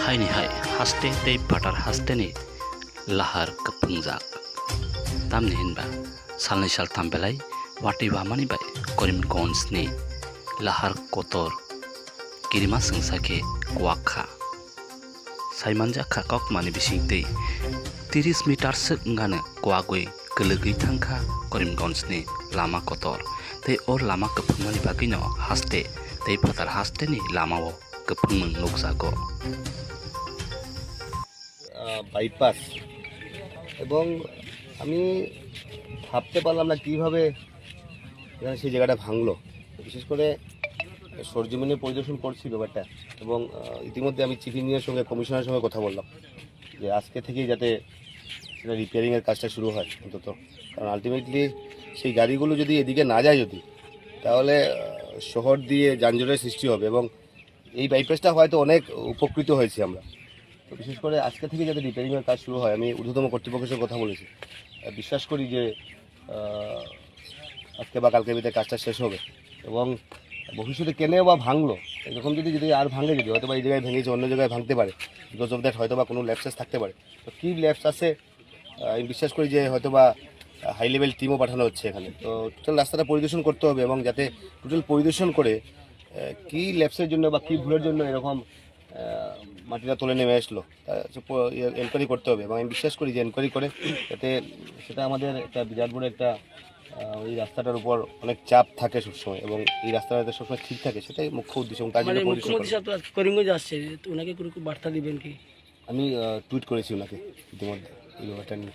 Haini hai haste tei patar haste ni lahar kepungjak. Tamni hinba salni sal tambelai wati wamani bai Karimganj ni lahar kotor kirima sungsake kwakha. Saimanja khakok mani bising tei 30 mitar sek ngane kwagui kelegi thangkha Karimganj ni lama kotor tei or lama kepungmani bagino haste tei patar haste ni lamao kepungmung nukjago. Bypass এবং আমি ভাবতে পারলাম না কীভাবে এখানে সেই জায়গাটা ভাঙলো। বিশেষ করে সরজমিনে পরিদর্শন করছি ব্যাপারটা এবং ইতিমধ্যে আমি চিফ ইঞ্জিনিয়ারের সঙ্গে কমিশনারের সঙ্গে কথা বললাম যে আজকে থেকেই যাতে সেটা রিপেয়ারিংয়ের কাজটা শুরু হয় অন্তত, কারণ আলটিমেটলি সেই গাড়িগুলো যদি এদিকে না যায় যদি, তাহলে শহর দিয়ে যানজটের সৃষ্টি হবে এবং এই বাইপাসটা হয়তো অনেক উপকৃত হয়েছি আমরা। তো বিশেষ করে আজকে থেকে যাতে রিপেয়ারিংয়ের কাজ শুরু হয়, আমি ঊর্ধ্বতম কর্তৃপক্ষের সঙ্গে কথা বলেছি। বিশ্বাস করি যে আজকে বা কালকের ভিতরে কাজটা শেষ হবে এবং ভবিষ্যতে কেনেও বা ভাঙলো, এরকম যদি আর ভাঙে যদি হয়তো বা এই জায়গায় ভেঙেছে অন্য জায়গায় ভাঙতে পারে, বিকজ অফ দ্যাট হয়তো বা কোনো ল্যাপসেস থাকতে পারে। তো কী ল্যাপস আছে আমি বিশ্বাস করি যে হয়তো বা হাই লেভেল টিমও পাঠানো হচ্ছে এখানে। তো টোটাল রাস্তাটা পরিদর্শন করতে হবে এবং যাতে টোটাল পরিদর্শন করে কী ল্যাপসের জন্য বা কী ভুলের জন্য এরকম মাটিটা তুলে নেমে আসলো এনকোয়ারি করতে হবে এবং আমি বিশ্বাস করি যে এনকোয়ারি করে যাতে সেটা আমাদের একটা বিরাট বড় একটা এই রাস্তাটার উপর অনেক চাপ থাকে সবসময় এবং এই রাস্তাটা যাতে সবসময় ঠিক থাকে, সেটাই মুখ্য উদ্দেশ্য এবং তার জন্য করিমগঞ্জ আসছে, ওনাকে কোনো বার্তা দিবেন কি? আমি টুইট করেছি ওনাকে ইতিমধ্যে এই ব্যাপারটা নিয়ে।